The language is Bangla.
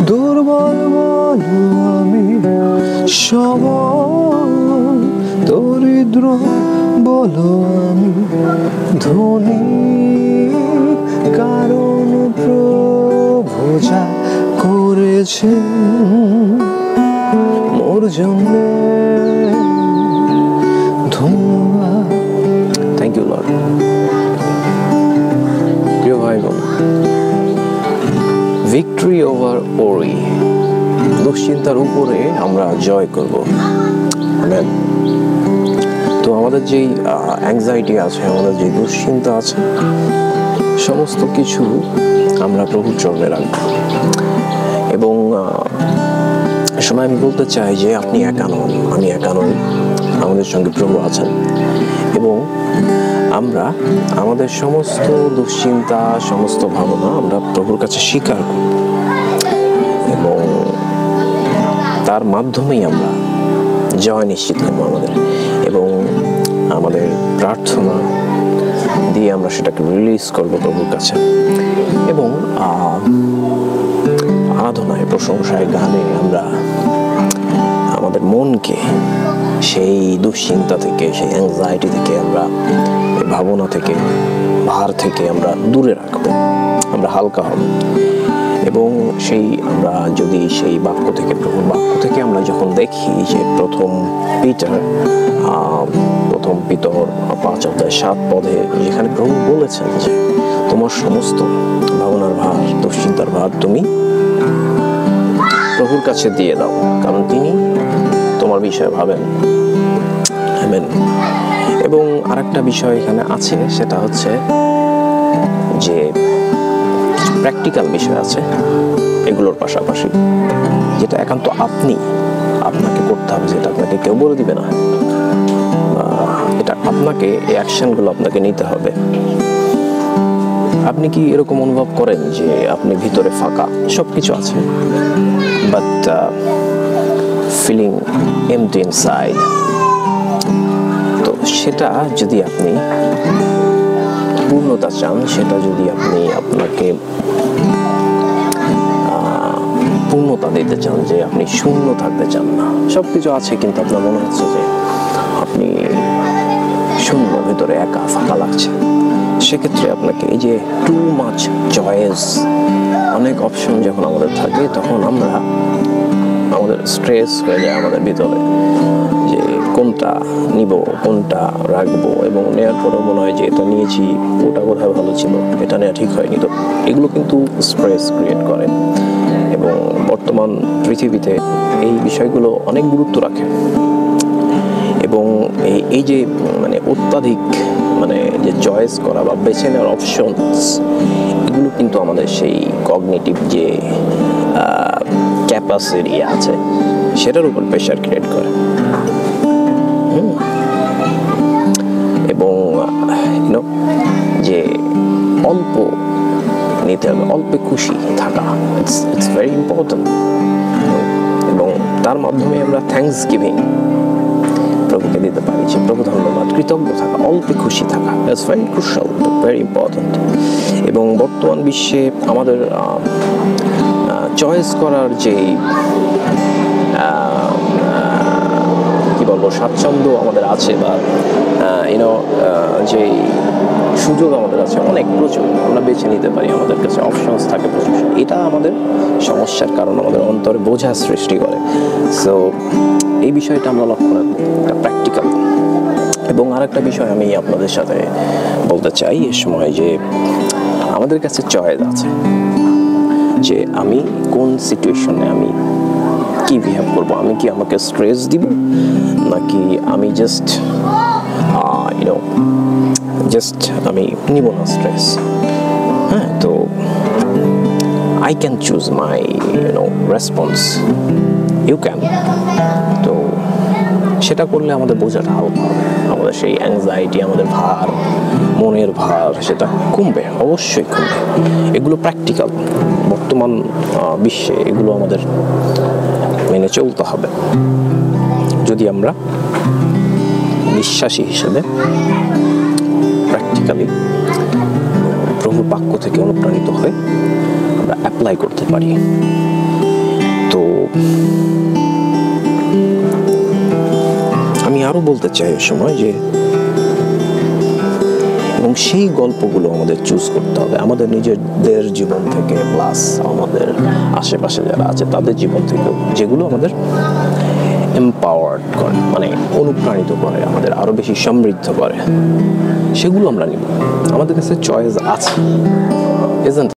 দুর্বল বলো আমি সবল, দরিদ্র বলো আমি ধনী, কারণ প্রভু যা করেছে মোর জন্য। ধন্যবাদ। Thank you lord. প্রিয় ভাই বোন, ভিক্টরি ওভার ওরি, দুশ্চিন্তার উপরে আমরা জয় করব। আমেন। তো আমাদের যেই অ্যাংজাইটি আছে, আমাদের যে দুশ্চিন্তা আছে, সমস্ত কিছু আমরা প্রভুর চরণে রাখবো। এবং সময় আমি বলতে চাই যে আপনি একা নন, আমি একা নই, আমাদের সঙ্গে প্রভু আছেন। এবং আমরা আমাদের সমস্ত দুশ্চিন্তা, সমস্ত ভাবনা আমরা প্রভুর কাছে স্বীকার করব এবং তার মাধ্যমেই আমরা জয় নিশ্চিত করবো আমাদের। এবং আমাদের প্রার্থনা দিয়ে আমরা সেটাকে রিলিজ করবো প্রভুর কাছে। এবং আরাধনায়, প্রশংসায়, গানে আমরা আমাদের মনকে সেই দুশ্চিন্তা থেকে, সেই অ্যাংজাইটি থেকে, আমরা ভাবনা থেকে, ভার থেকে আমরা দূরে রাখবো। আমরা হালকা হব। এবং সেই আমরা যদি সেই বাক্য থেকে, প্রভুর বাক্য থেকে আমরা যখন দেখি যে প্রথম পিতর 5:7 পদে যেখানে প্রভু বলেছেন যে তোমার সমস্ত ভাবনার ভার, দুশ্চিন্তার ভার তুমি প্রভুর কাছে দিয়ে দাও, কারণ তিনি তোমার বিষয়ে ভাবেন। আমেন। এবং আরেকটা বিষয় এখানে আছে, সেটা হচ্ছে যে প্র্যাকটিক্যাল বিষয় আছে এগুলোর পাশাপাশি, যেটা একান্ত আপনাকে করতে হবে, যেটা আপনাকে কেউ বলে দিবে না। এটা আপনাকে, এই অ্যাকশনগুলো আপনাকে নিতে হবে। আপনি কি এরকম অনুভব করেন যে আপনি ভিতরে ফাঁকা, সবকিছু আছে, বাট ফিলিং এমটি ইনসাইড? তো সেটা যদি আপনি পূর্ণতা চান, সেটা যদি আপনি আপনাকে পূর্ণতা দিতে চান, যে আপনি শূন্য থাকতে চান না, সবকিছু আছে কিন্তু আপনার মনে হচ্ছে যে আপনি শূন্য, ভিতরে একা ফাঁকা লাগছে, সেক্ষেত্রে আপনাকে এই যে টু মাচ চয়েস, অনেক অপশন যখন আমাদের থাকে, তখন আমাদের স্ট্রেস হয়ে যায় আমাদের ভিতরে, যে কোনটা নিব, কোনটা রাখবো, এবং নেওয়ার পরেও মনে হয় যে এটা নিয়েছি, ওটা কোথায় ভালো ছিল, এটা নেওয়া ঠিক হয়নি। তো এগুলো কিন্তু স্ট্রেস ক্রিয়েট করে। এবং বর্তমান পৃথিবীতে এই বিষয়গুলো অনেক গুরুত্ব রাখে। এবং এই যে অত্যাধিক যে চয়েস করা বা বেছে নেওয়ার অপশনস, এগুলো কিন্তু আমাদের সেই কগনিটিভ যে ক্যাপাসিটি আছে, সেটার উপর প্রেশার ক্রিয়েট করে। এবং যে অল্প নিতে হবে, অল্পে খুশি থাকা, ইটস ভেরি ইম্পর্টেন্ট। এবং তার মাধ্যমে আমরা থ্যাঙ্কস গিভিং প্রভুকে দিতে পারি, যে প্রভু ধন্যবাদ, কৃতজ্ঞ থাকা, অল্পে খুশি থাকা, it's very crucial, very important. এবং বর্তমান বিশ্বে আমাদের চয়েস করার যেই কি বলবো, স্বাচ্ছন্দ্য আমাদের আছে, বা যেই সুযোগ আমাদের আছে অনেক, প্রচুর, আমরা বেছে নিতে পারি, আমাদের কাছে অপশনস থাকে প্রচুর। এটা আমাদের সমস্যার কারণ, আমাদের অন্তরে বোঝা সৃষ্টি করে। সো এই বিষয়টা আমরা লক্ষ্য রাখবো, এটা প্র্যাকটিক্যাল। এবং আরেকটা বিষয় আমি আপনাদের সাথে বলতে চাই এ সময়, যে আমাদের কাছে চয়েস আছে যে আমি কোন সিচুয়েশনে আমি কি বিহেভ করবো। আমি কি আমাকে স্ট্রেস দিব, নাকি আমি জাস্ট আমি নিব না স্ট্রেস। হ্যাঁ, তো I can choose my response, you can। তো সেটা করলে আমাদের বোঝাটা হালকা হবে, আমাদের সেই অ্যাংজাইটি, আমাদের ভার, মনের ভার, সেটা কমবে, অবশ্যই কমবে। এগুলো প্র্যাকটিক্যাল, বর্তমান বিশ্বে এগুলো আমাদের মেনে চলতে হবে যদি আমরা বিশ্বাসী হিসেবে প্র্যাকটিক্যালি প্রভুর বাক্য থেকে অনুপ্রাণিত হয় অ্যাপ্লাই করতে পারি। তো আমি আরো বলতে চাই এ সময় যে, এবং সেই গল্পগুলো আমাদের চুজ করতে হবে আমাদের নিজেদের জীবন থেকে, প্লাস আমাদের আশেপাশে যারা আছে তাদের জীবন থেকেও, যেগুলো আমাদের এম্পাওয়ার্ড করে, মানে অনুপ্রাণিত করে, আমাদের আরো বেশি সমৃদ্ধ করে, সেগুলো আমরা নিব। আমাদের কাছে চয়েস আছে,